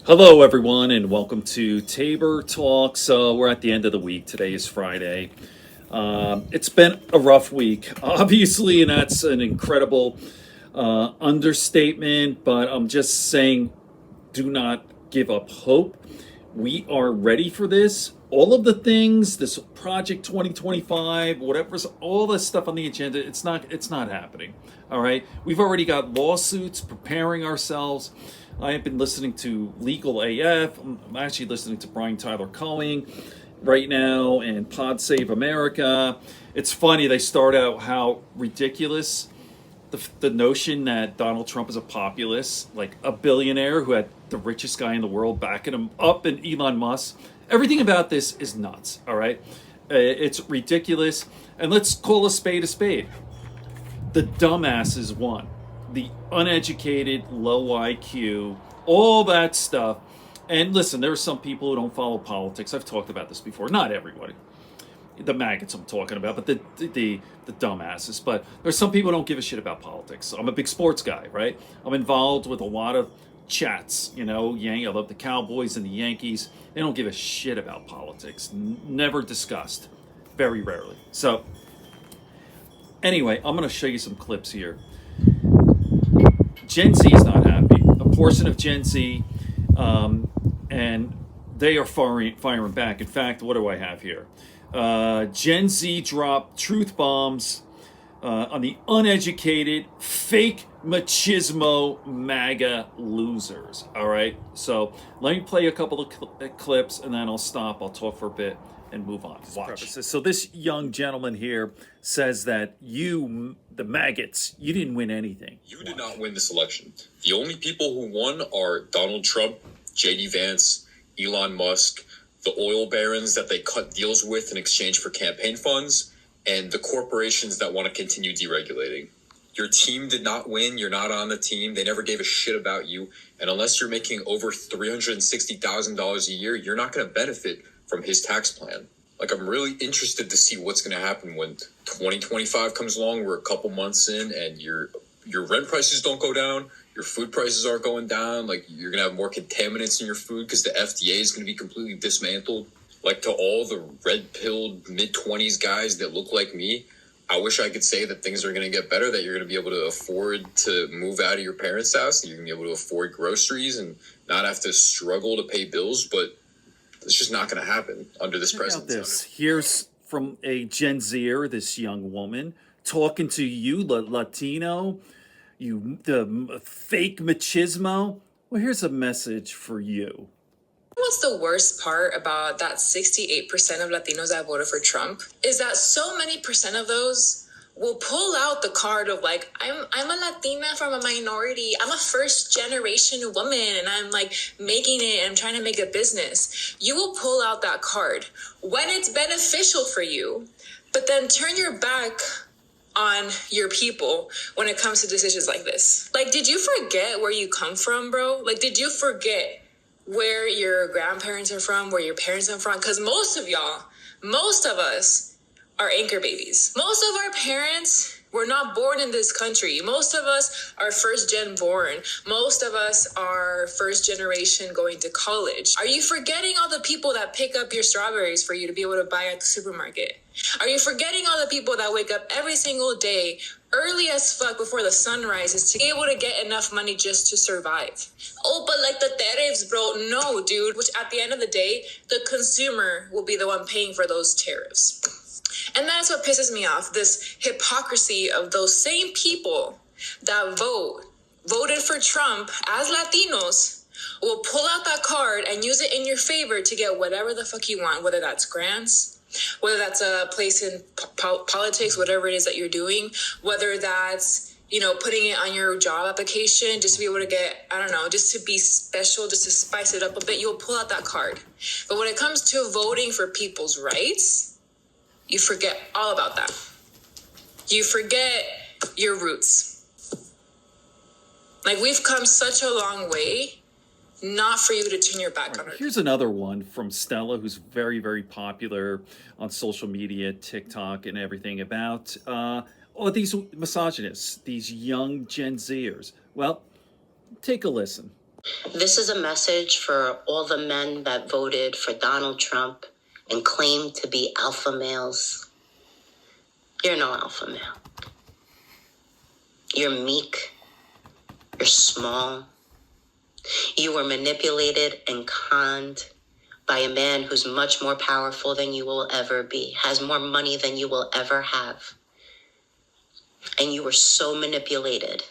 Hello, everyone, and welcome to Tabor Talks. We're at the end of the week. Today is Friday. It's been a rough week, obviously, and that's an incredible understatement, but I'm just saying do not give up hope. We are ready for this. All of the things, this Project 2025, whatever's all this stuff on the agenda, it's not happening. All right. We've already got lawsuits preparing ourselves. I have been listening to Legal AF. I'm actually listening to Brian Tyler Cohen right now and Pod Save America. It's funny, they start out how ridiculous the notion that Donald Trump is a populist, like a billionaire who had the richest guy in the world backing him up, and Elon Musk. Everything about this is nuts, all right? It's ridiculous. And let's call a spade a spade. The dumbasses won. The uneducated, low IQ, all that stuff. And listen, there are some people who don't follow politics. I've talked about this before. Not everybody, the maggots I'm talking about, but the dumbasses. But there's some people who don't give a shit about politics. I'm a big sports guy, right? I'm involved with a lot of chats. I love the Cowboys and the Yankees. They don't give a shit about politics. Never discussed. Very rarely. So anyway, I'm going to show you some clips here. Gen Z is not happy. A portion of Gen Z, and they are firing back. In fact, what do I have here? Gen Z dropped truth bombs on the uneducated, fake machismo MAGA losers. All right. So let me play a couple of clips and then I'll stop. I'll talk for a bit and move on. Watch. So this young gentleman here says that you, the maggots, you didn't win anything. You did not win this election. The only people who won are Donald Trump, J.D. Vance, Elon Musk, the oil barons that they cut deals with in exchange for campaign funds, and the corporations that want to continue deregulating. Your team did not win. You're not on the team. They never gave a shit about you. And unless you're making over $360,000 a year, you're not going to benefit from his tax plan. Like, I'm really interested to see what's going to happen when 2025 comes along. We're a couple months in and your rent prices don't go down. Your food prices aren't going down. Like, you're going to have more contaminants in your food because the FDA is going to be completely dismantled. Like, to all the red-pilled mid-20s guys that look like me, I wish I could say that things are going to get better, that you're going to be able to afford to move out of your parents' house, that you're going to be able to afford groceries and not have to struggle to pay bills, but it's just not going to happen under this president. This here's from a Gen Zer, this young woman talking to you, Latino, you the fake machismo. Well, here's a message for you. What's the worst part about that 68% of Latinos that voted for Trump is that so many percent of those will pull out the card of like, I'm a Latina from a minority. I'm a first generation woman and I'm like making it and I'm trying to make a business. You will pull out that card when it's beneficial for you, but then turn your back on your people when it comes to decisions like this. Like, did you forget where you come from, bro? Like, did you forget where your grandparents are from, where your parents are from? Because most of us are anchor babies. Most of our parents were not born in this country. Most of us are first gen born. Most of us are first generation going to college. Are you forgetting all the people that pick up your strawberries for you to be able to buy at the supermarket? Are you forgetting all the people that wake up every single day early as fuck before the sun rises to be able to get enough money just to survive? Oh, but like the tariffs, bro. No, dude. Which at the end of the day, the consumer will be the one paying for those tariffs. And that's what pisses me off, this hypocrisy of those same people that voted for Trump as Latinos will pull out that card and use it in your favor to get whatever the fuck you want, whether that's grants, whether that's a place in politics, whatever it is that you're doing, whether that's, putting it on your job application just to be able to get, I don't know, just to be special, just to spice it up a bit, you'll pull out that card. But when it comes to voting for people's rights, you forget all about that. You forget your roots. Like, we've come such a long way, not for you to turn your back on it. Here's another one from Stella, who's very, very popular on social media, TikTok and everything, about these misogynists, these young Gen Zers. Well, take a listen. This is a message for all the men that voted for Donald Trump and claim to be alpha males. You're no alpha male. You're meek. You're small. You were manipulated and conned by a man who's much more powerful than you will ever be, has more money than you will ever have. And you were so manipulated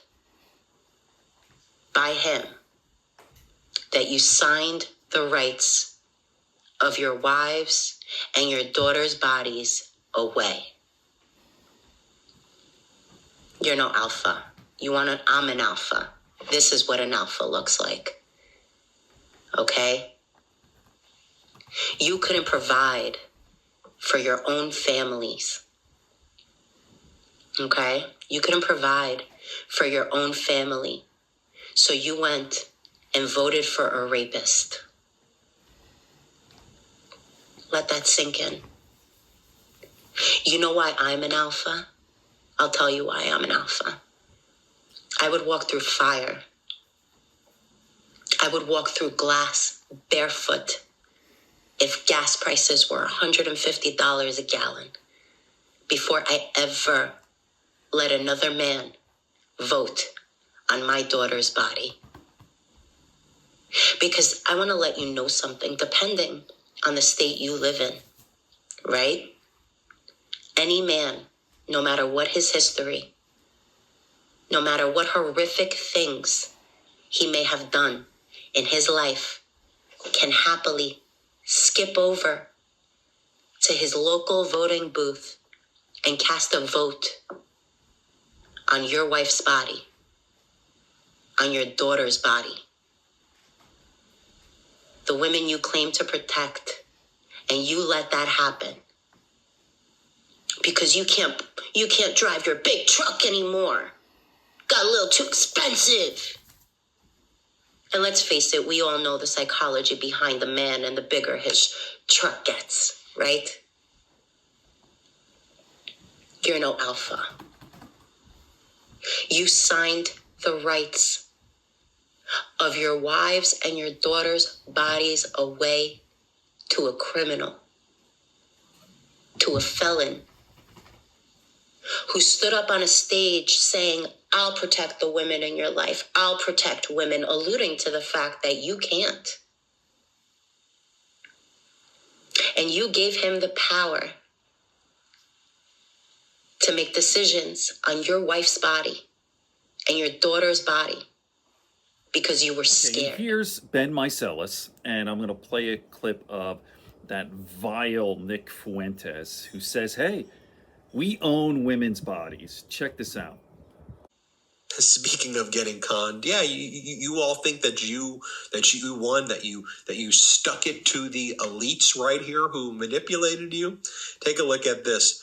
by him that you signed the rights of your wives and your daughters' bodies away. You're no alpha. I'm an alpha. This is what an alpha looks like. Okay? You couldn't provide for your own families. Okay? You couldn't provide for your own family. So you went and voted for a rapist. Let that sink in. You know why I'm an alpha? I'll tell you why I'm an alpha. I would walk through fire. I would walk through glass barefoot if gas prices were $150 a gallon before I ever let another man vote on my daughter's body. Because I want to let you know something, depending on the state you live in, right? Any man, no matter what his history, no matter what horrific things he may have done in his life, can happily skip over to his local voting booth and cast a vote on your wife's body, on your daughter's body. The women you claim to protect, and you let that happen because you can't drive your big truck anymore. Got a little too expensive. And let's face it, we all know the psychology behind the man, and the bigger his truck gets, right? You're no alpha. You signed the rights of your wives and your daughters' bodies away to a criminal, to a felon, who stood up on a stage saying, I'll protect the women in your life. I'll protect women, alluding to the fact that you can't. And you gave him the power to make decisions on your wife's body and your daughter's body because you were scared. Here's Ben Meiselas, and I'm going to play a clip of that vile Nick Fuentes, who says, hey, we own women's bodies. Check this out. Speaking of getting conned, yeah, you all think that you won, that you stuck it to the elites right here who manipulated you. Take a look at this.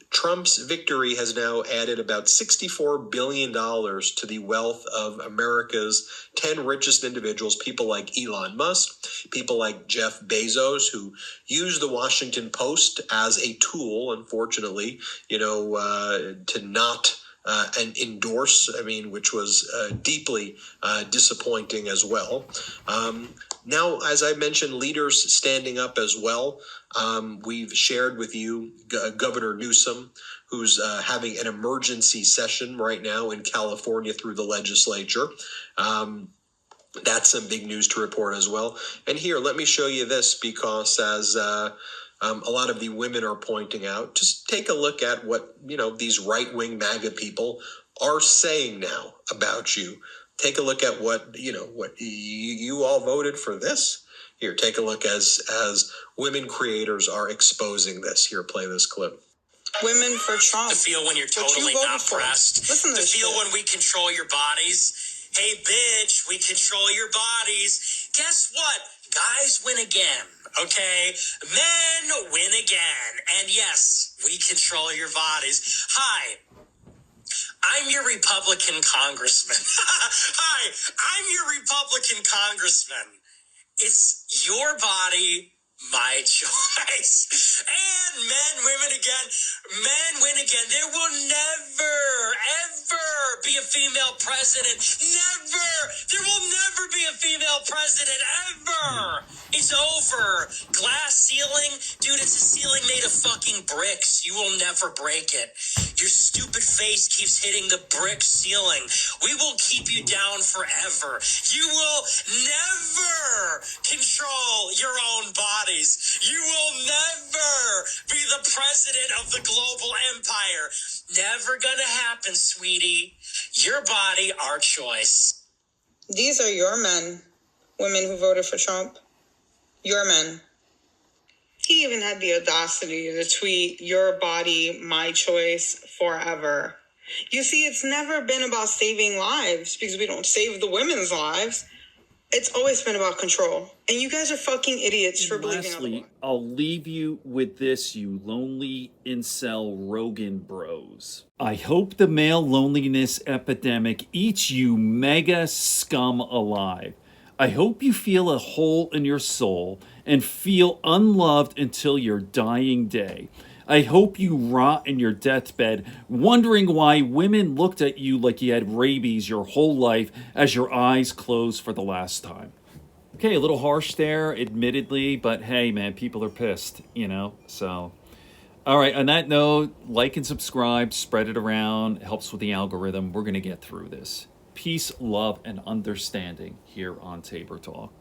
Trump's victory has now added about $64 billion to the wealth of America's 10 richest individuals, people like Elon Musk, people like Jeff Bezos, who use the Washington Post as a tool, unfortunately, to not and endorse, which was deeply disappointing as well. Now, as I mentioned, leaders standing up as well. We've shared with you Governor Newsom, who's having an emergency session right now in California through the legislature. That's some big news to report as well. And here, let me show you this, because as a lot of the women are pointing out, just take a look at what, these right-wing MAGA people are saying now about you. Take a look at what you all voted for this. Here, take a look as women creators are exposing this. Here, play this clip. Women for Trump. To feel when you're totally not pressed. Listen to feel when we control your bodies. Hey, bitch, we control your bodies. Guess what? Guys win again, okay? Men win again. And yes, we control your bodies. Hi, I'm your Republican congressman. Hi, I'm your Republican congressman. It's your body, my choice. And men, women again, Men win again. There will never, ever be a female president. Never. There will never be a female president, ever. It's over. Glass ceiling? Dude, it's a ceiling made of fucking bricks. You will never break it. Your stupid face keeps hitting the brick ceiling. We will keep you down forever. You will never control your own bodies. You will never be the president of the global empire. Never gonna happen, sweetie. Your body, our choice. These are your men, women who voted for Trump. Your men. He even had the audacity to tweet, "Your body, my choice, forever." You see, it's never been about saving lives because we don't save the women's lives. It's always been about control. And you guys are fucking idiots for believing Lastly, otherwise. I'll leave you with this, you lonely incel Rogan bros. I hope the male loneliness epidemic eats you mega scum alive. I hope you feel a hole in your soul and feel unloved until your dying day. I hope you rot in your deathbed, wondering why women looked at you like you had rabies your whole life as your eyes closed for the last time. Okay, a little harsh there, admittedly, but hey, man, people are pissed, you know? So, all right, on that note, like and subscribe, spread it around, it helps with the algorithm. We're going to get through this. Peace, love, and understanding here on Tabor Talk.